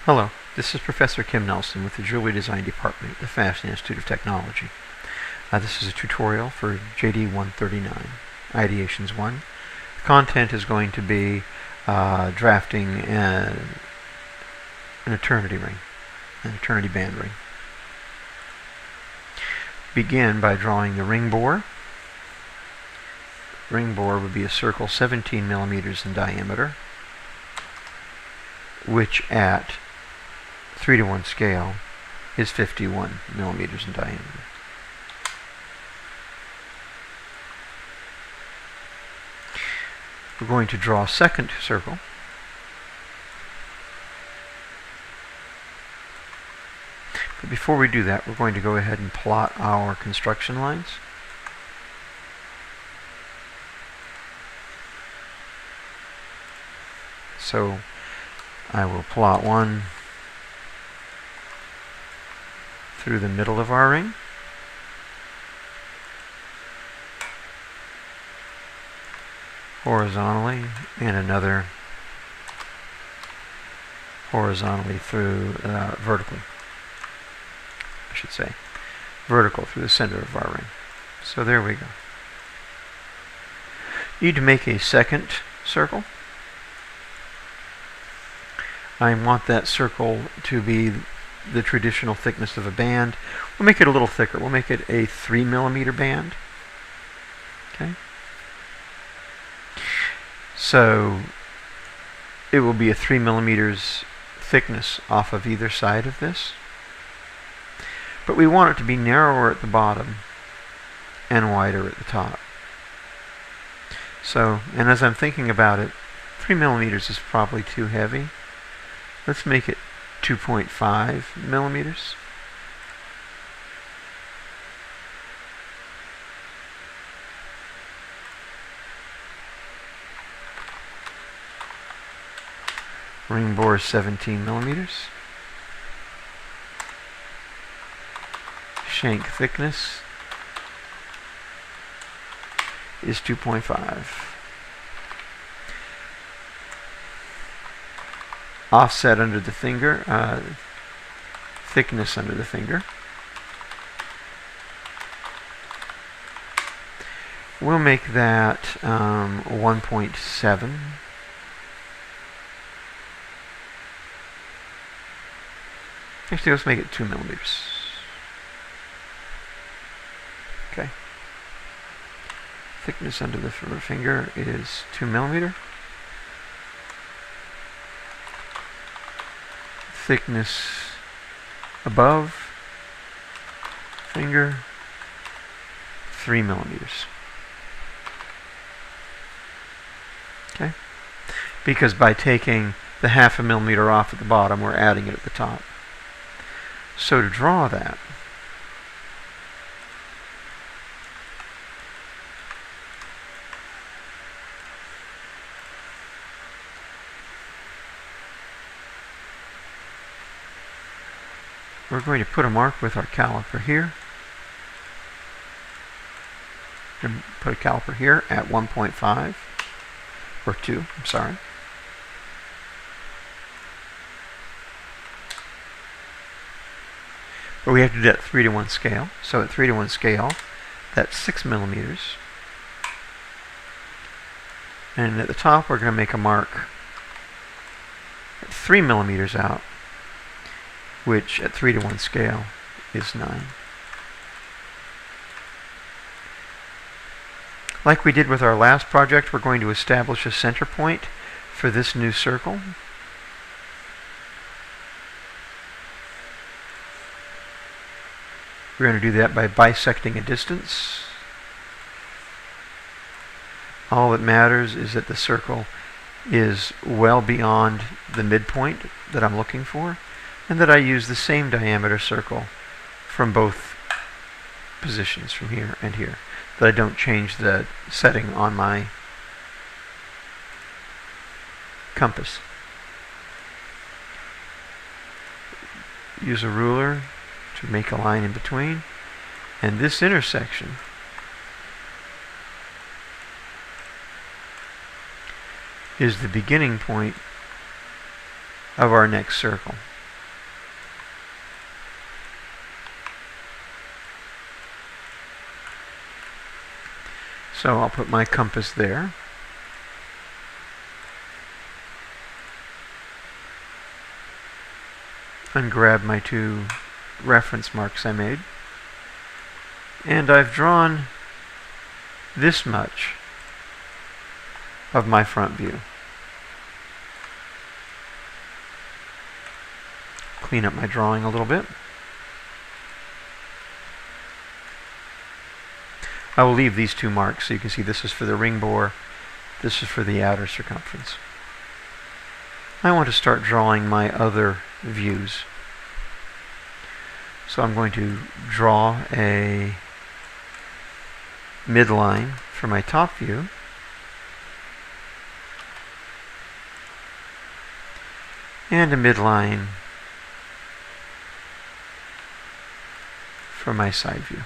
Hello, this is Professor Kim Nelson with the Jewelry Design Department at the Fashion Institute of Technology. This is a tutorial for JD 139, Ideations 1. The content is going to be drafting an eternity ring, an eternity band ring. Begin by drawing the ring bore. Ring bore would be a circle 17 millimeters in diameter, which at 3:1 scale is 51 millimeters in diameter. We're going to draw a second circle. But before we do that, we're going to go ahead and plot our construction lines. So I will plot one through the middle of our ring. Horizontally, and another horizontally through, vertically, I should say, vertical through the center of our ring. So there we go. You need to make a second circle. I want that circle to be the traditional thickness of a band. We'll make it a little thicker. We'll make it a 3 millimeter band. Okay. So it will be a 3 millimeters thickness off of either side of this. But we want it to be narrower at the bottom and wider at the top. So, and as I'm thinking about it, 3 millimeters is probably too heavy. Let's make it 2.5 millimeters. Ring bore is 17 millimeters. Shank thickness is 2.5. Offset under the finger, thickness under the finger. We'll make that 1.7. Actually, let's make it 2 millimeters. Okay. Thickness under the finger is 2 millimeter. Thickness above finger, 3 millimeters. Okay? Because by taking the 0.5 millimeter off at the bottom, we're adding it at the top. So to draw that, we're going to put a mark with our caliper here. And put a caliper here at 1.5 or 2, I'm sorry. But we have to do that at 3:1 scale. So at 3:1 scale, that's 6 millimeters. And at the top, we're going to make a mark at 3 millimeters out, which at 3:1 scale is 9. Like we did with our last project, we're going to establish a center point for this new circle. We're going to do that by bisecting a distance. All that matters is that the circle is well beyond the midpoint that I'm looking for, and that I use the same diameter circle from both positions, from here and here, that I don't change the setting on my compass. Use a ruler to make a line in between, and this intersection is the beginning point of our next circle. So I'll put my compass there. And grab my 2 reference marks I made. And I've drawn this much of my front view. Clean up my drawing a little bit. I will leave these 2 marks so you can see this is for the ring bore, this is for the outer circumference. I want to start drawing my other views. So I'm going to draw a midline for my top view. And a midline for my side view.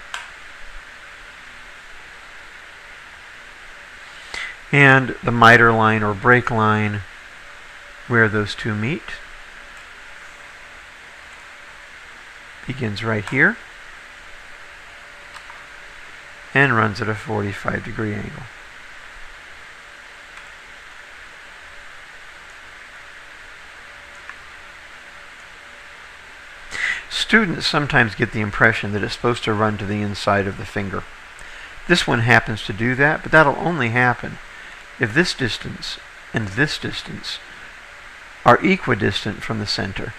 And the miter line or break line where those 2 meet begins right here and runs at a 45-degree angle. Students sometimes get the impression that it's supposed to run to the inside of the finger. This one happens to do that, but that'll only happen if this distance and this distance are equidistant from the center.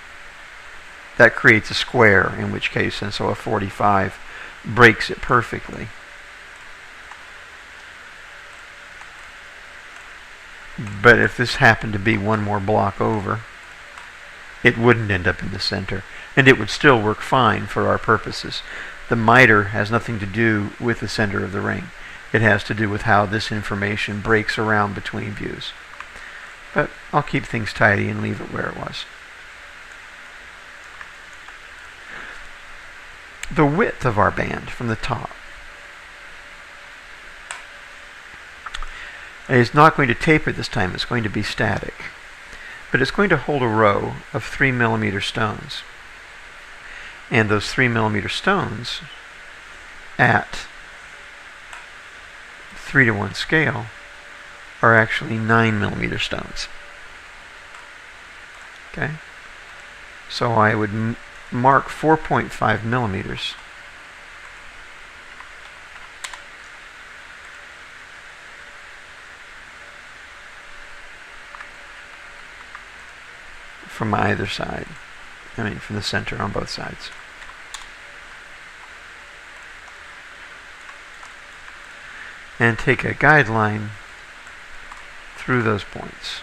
That creates a square, in which case, and so a 45 breaks it perfectly. But if this happened to be one more block over, it wouldn't end up in the center, and it would still work fine for our purposes. The miter has nothing to do with the center of the ring. It has to do with how this information breaks around between views. But I'll keep things tidy and leave it where it was. The width of our band from the top is not going to taper this time. It's going to be static. But it's going to hold a row of 3mm stones. And those 3mm stones at 3:1 scale are actually 9mm stones. Okay? So I would mark 4.5 millimeters from either side. From the center on both sides. And take a guideline through those points.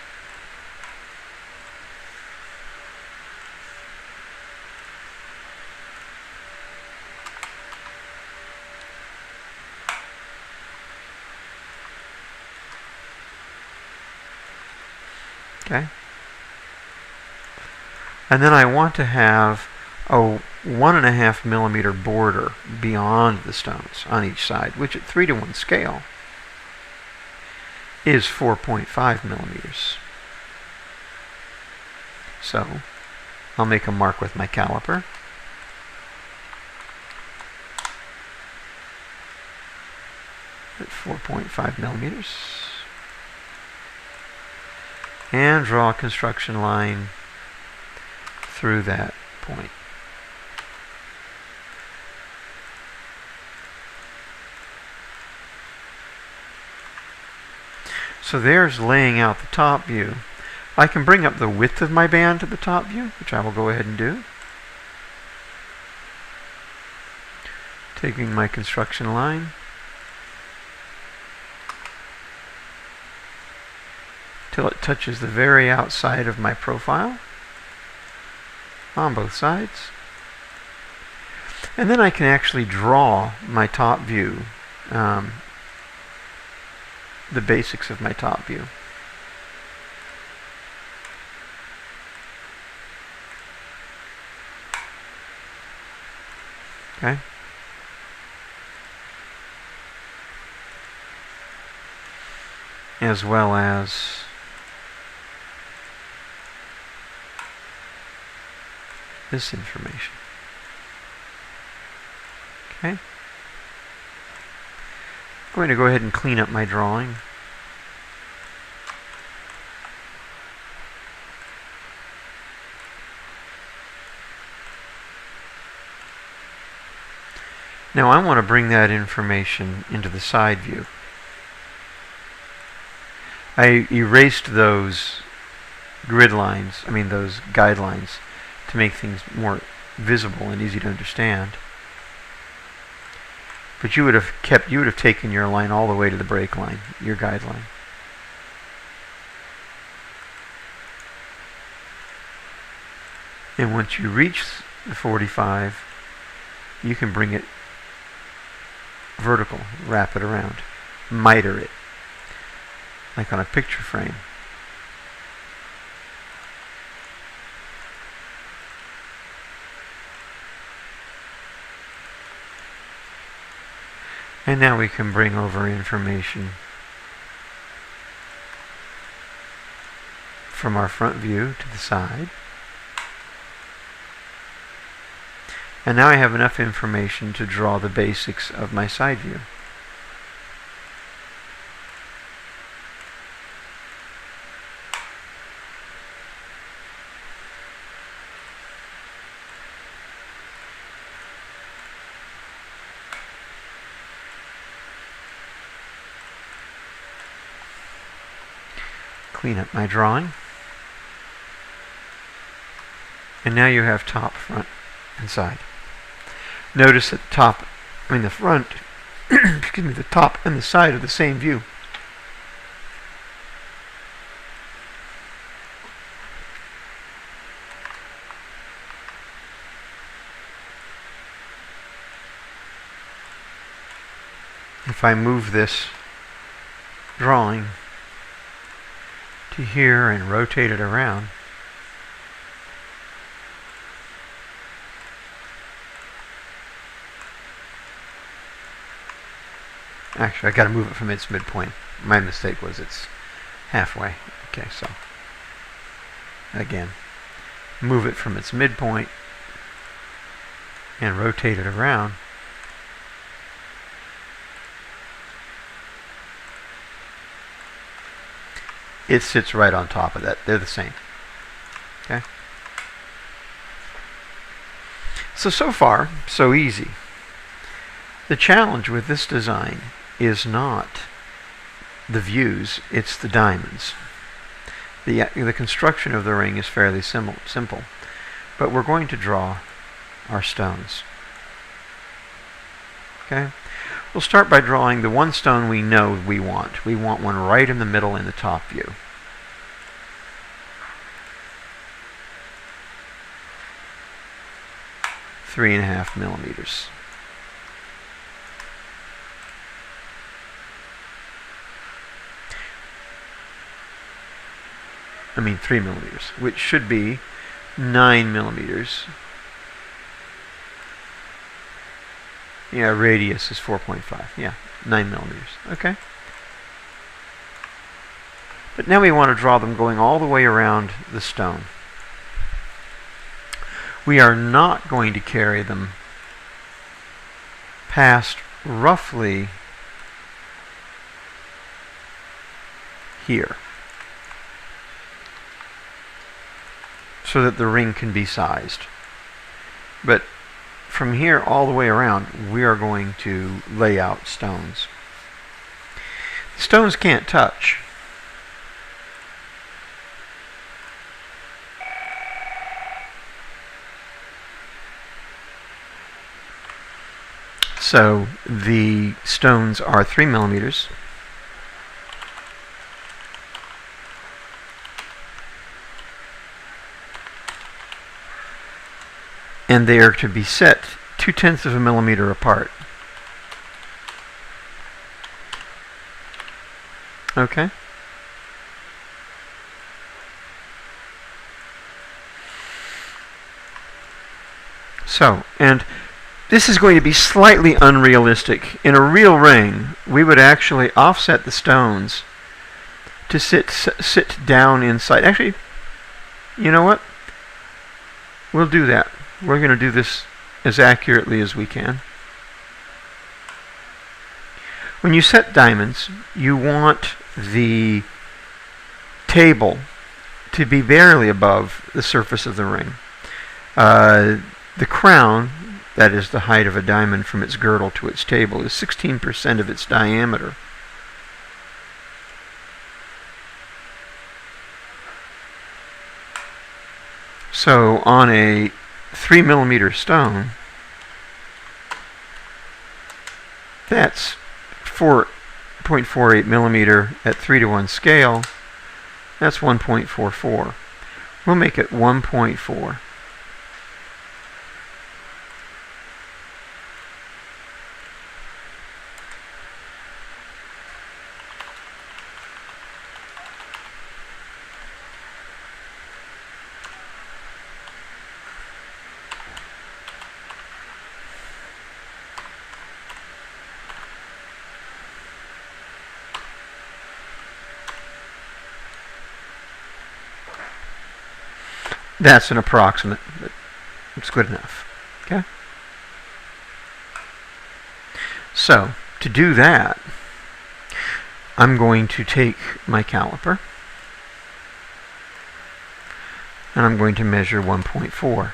Okay. And then I want to have a 1.5mm border beyond the stones on each side, which at 3:1 scale is 4.5 millimeters. So I'll make a mark with my caliper. At 4.5 millimeters. And draw a construction line through that point. So there's laying out the top view. I can bring up the width of my band to the top view, which I will go ahead and do. Taking my construction line. Till it touches the very outside of my profile on both sides. And then I can actually draw my top view, the basics of my top view. Okay. As well as this information. Okay. I'm going to go ahead and clean up my drawing. Now I want to bring that information into the side view. I erased those grid lines, those guidelines, to make things more visible and easy to understand. But you would have taken your line all the way to the break line, your guideline. And once you reach the 45, you can bring it vertical, wrap it around, miter it, like on a picture frame. And now we can bring over information from our front view to the side. And now I have enough information to draw the basics of my side view. Clean up my drawing. And now you have top, front, and side. Notice that the front, excuse me, the top and the side are the same view. If I move this drawing to here and rotate it around, actually, I got to move it from its midpoint. My mistake was it's halfway. Okay, so again, move it from its midpoint and rotate it around. It sits right on top of that. They're the same. Okay? So far, so easy. The challenge with this design is not the views, it's the diamonds. The construction of the ring is fairly simple, but we're going to draw our stones. Okay? We'll start by drawing the one stone we know we want. We want one right in the middle in the top view. Three and a half millimeters. I mean 3 millimeters, which should be 9 millimeters. Yeah, radius is 4.5. Yeah, 9 millimeters. Okay. But now we want to draw them going all the way around the stone. We are not going to carry them past roughly here, so that the ring can be sized. But from here all the way around, we are going to lay out stones. The stones can't touch. So the stones are 3 millimeters. And they are to be set 0.2 of a millimeter apart. Okay? So, and this is going to be slightly unrealistic. In a real ring, we would actually offset the stones to sit down inside. Actually, you know what? We'll do that. We're going to do this as accurately as we can. When you set diamonds, you want the table to be barely above the surface of the ring. The crown, that is the height of a diamond from its girdle to its table, is 16% of its diameter. So on a 3mm stone, that's 4.48 millimeter at 3:1 scale. That's 1.44. We'll make it 1.4. That's an approximate, but it's good enough. Okay? So, to do that, I'm going to take my caliper and I'm going to measure 1.4.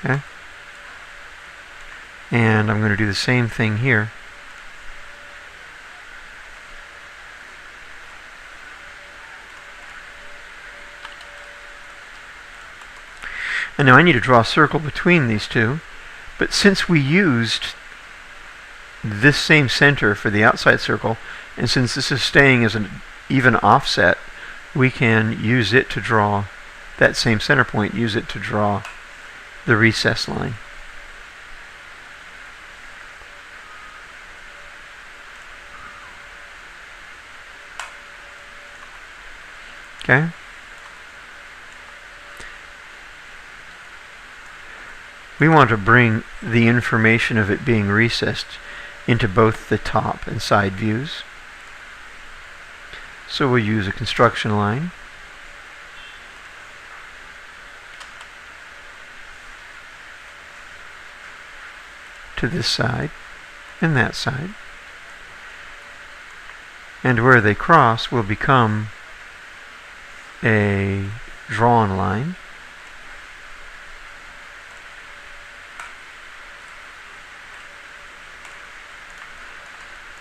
Okay? And I'm going to do the same thing here. And now I need to draw a circle between these two, but since we used this same center for the outside circle, and since this is staying as an even offset, we can use it to draw that same center point, use it to draw the recess line. Okay? We want to bring the information of it being recessed into both the top and side views. So we'll use a construction line. To this side and that side. And where they cross will become a drawn line.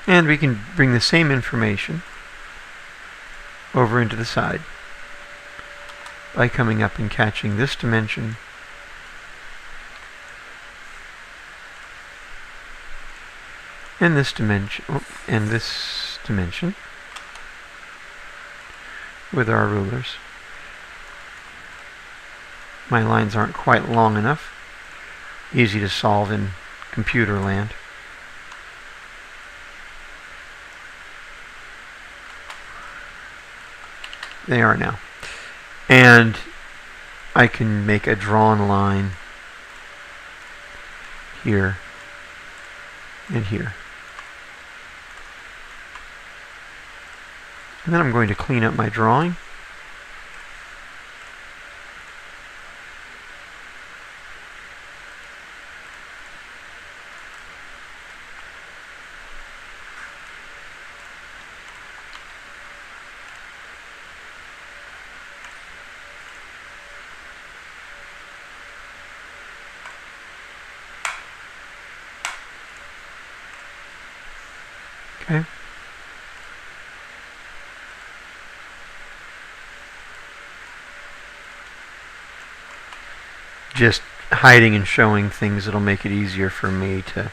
And we can bring the same information over into the side by coming up and catching this dimension and this dimension with our rulers. My lines aren't quite long enough. Easy to solve in computer land. They are now. And I can make a drawn line here and here. And then I'm going to clean up my drawing. Okay. Just hiding and showing things that'll make it easier for me to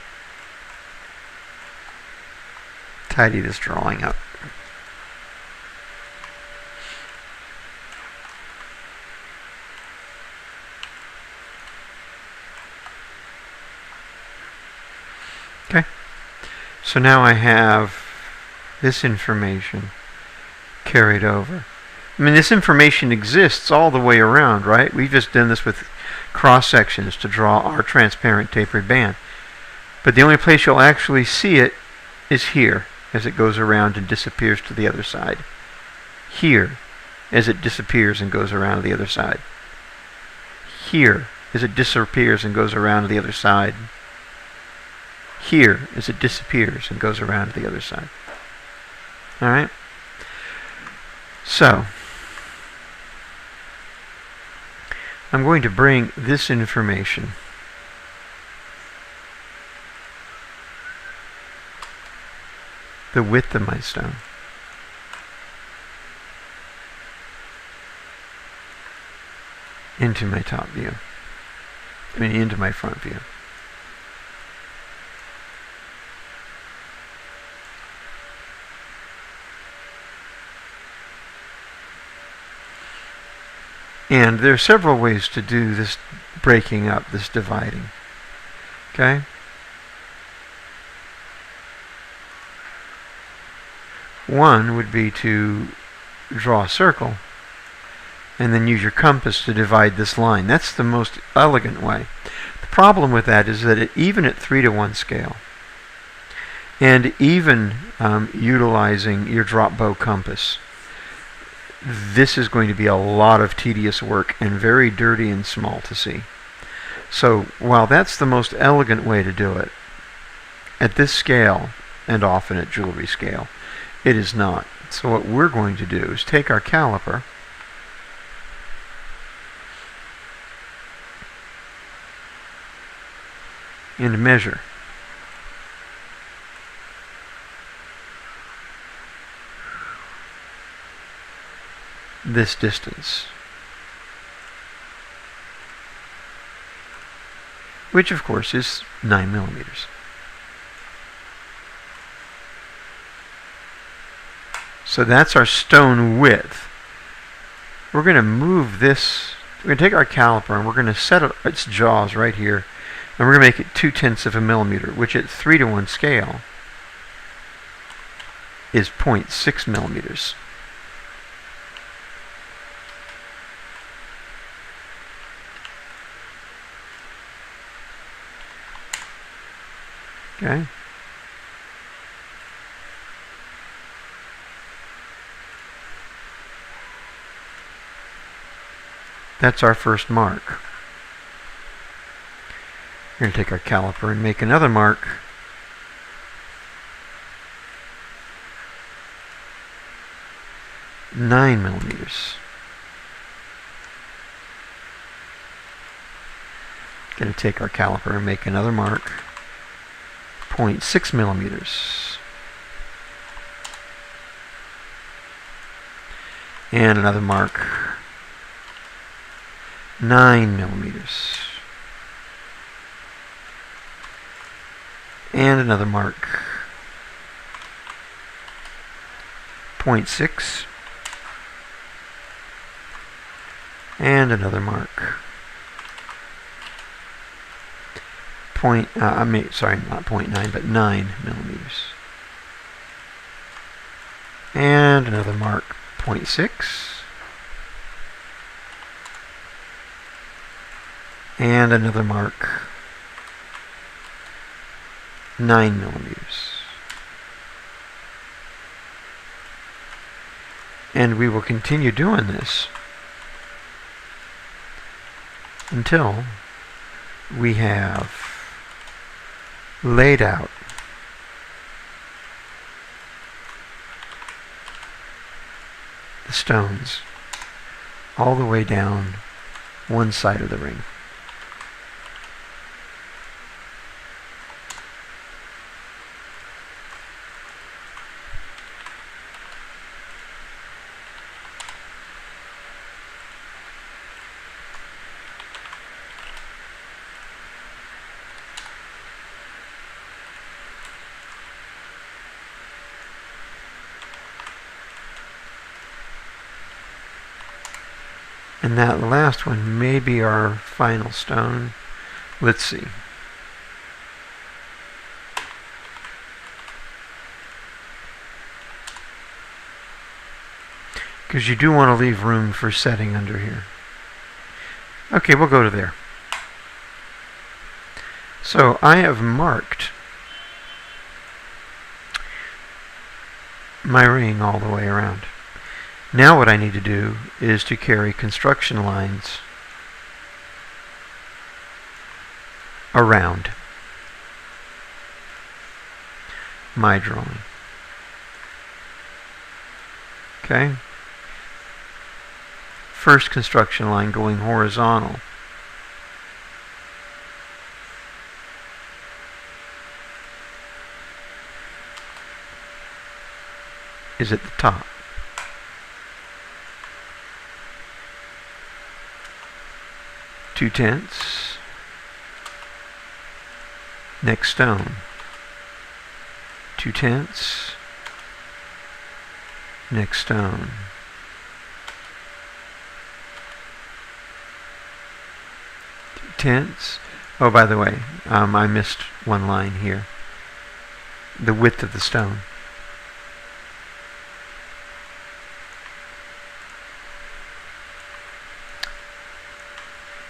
tidy this drawing up. Okay. So now I have this information carried over. I mean, this information exists all the way around, right? We've just done this with cross sections to draw our transparent tapered band. But the only place you'll actually see it is here, as it goes around and disappears to the other side. Here, as it disappears and goes around to the other side. Here, as it disappears and goes around to the other side. Here as it disappears and goes around to the other side. Alright? So, I'm going to bring this information the width of my stone into my top view. Into my front view. And there are several ways to do this breaking up, this dividing. Okay? One would be to draw a circle and then use your compass to divide this line. That's the most elegant way. The problem with that is that even at 3:1 scale, and even utilizing your drop bow compass, this is going to be a lot of tedious work and very dirty and small to see. So while that's the most elegant way to do it, at this scale, and often at jewelry scale, it is not. So what we're going to do is take our caliper and measure. This distance, which of course is 9 millimeters. So that's our stone width. We're going to move this, we're going to take our caliper and we're going to set its jaws right here, and we're going to make it 0.2 of a millimeter, which at 3:1 scale is 0.6 millimeters. Okay. That's our first mark. We're going to take our caliper and make another mark. Nine millimeters. Going to take our caliper and make another mark. 0.6 millimeters. And another mark. 9 millimeters. And another mark. 0.6. And another mark. Sorry, not 0.9, but 9 millimeters. And another mark, 0.6. And another mark, 9 millimeters. And we will continue doing this until we have laid out the stones all the way down one side of the ring. And that last one may be our final stone. Let's see. Because you do want to leave room for setting under here. Okay, we'll go to there. So I have marked my ring all the way around. Now what I need to do is to carry construction lines around my drawing. Okay? First construction line going horizontal. Is at the top. Two-tenths. Next stone. Two-tenths. Next stone. Two-tenths. Oh, by the way, I missed one line here. The width of the stone.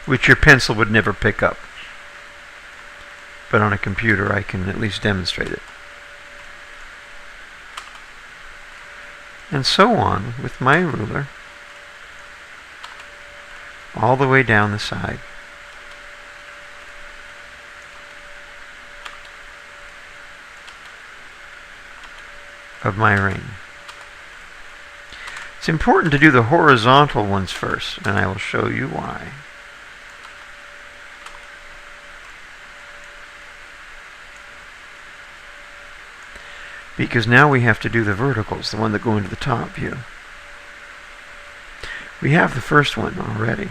Which your pencil would never pick up. But on a computer I can at least demonstrate it. And so on with my ruler all the way down the side. Of my ring. It's important to do the horizontal ones first, and I will show you why. Because now we have to do the verticals, the one that go into the top view. We have the first one already.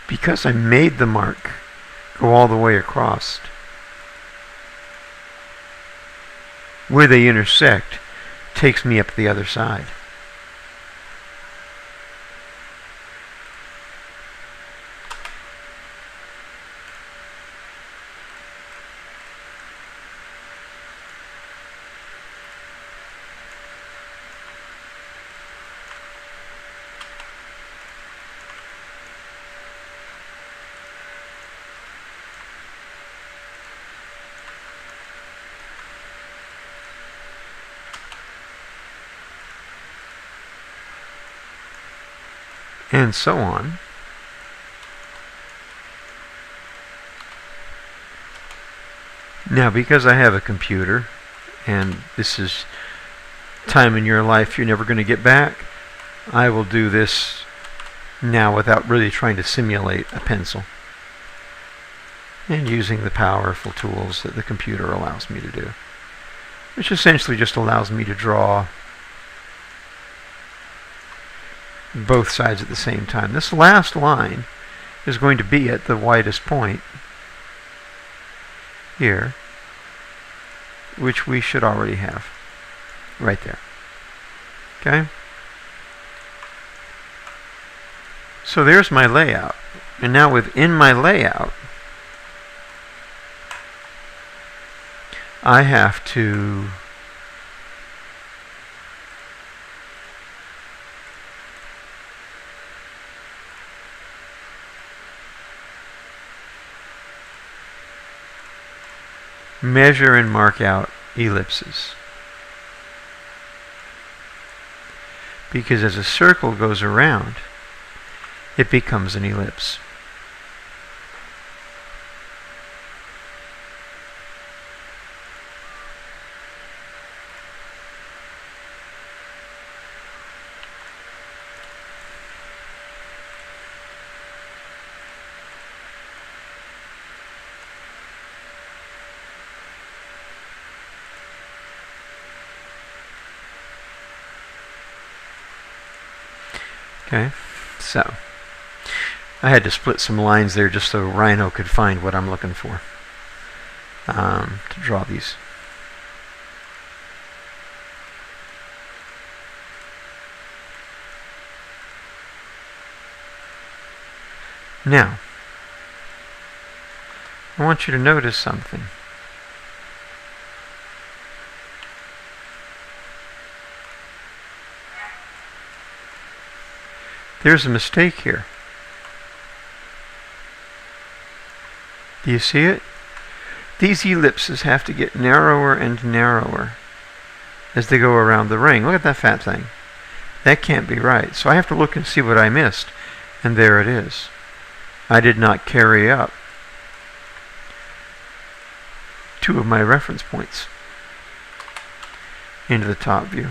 Because I made the mark go all the way across, where they intersect takes me up the other side. And so on. Now, because I have a computer, and this is time in your life you're never going to get back, I will do this now without really trying to simulate a pencil, and using the powerful tools that the computer allows me to do, which essentially just allows me to draw both sides at the same time. This last line is going to be at the widest point here, which we should already have right there. Okay? So there's my layout. And now within my layout, I have to measure and mark out ellipses. Because as a circle goes around, it becomes an ellipse. Okay, so I had to split some lines there just so Rhino could find what I'm looking for to draw these. Now, I want you to notice something. There's a mistake here. Do you see it? These ellipses have to get narrower and narrower as they go around the ring. Look at that fat thing. That can't be right. So I have to look and see what I missed. And there it is. I did not carry up 2 of my reference points into the top view.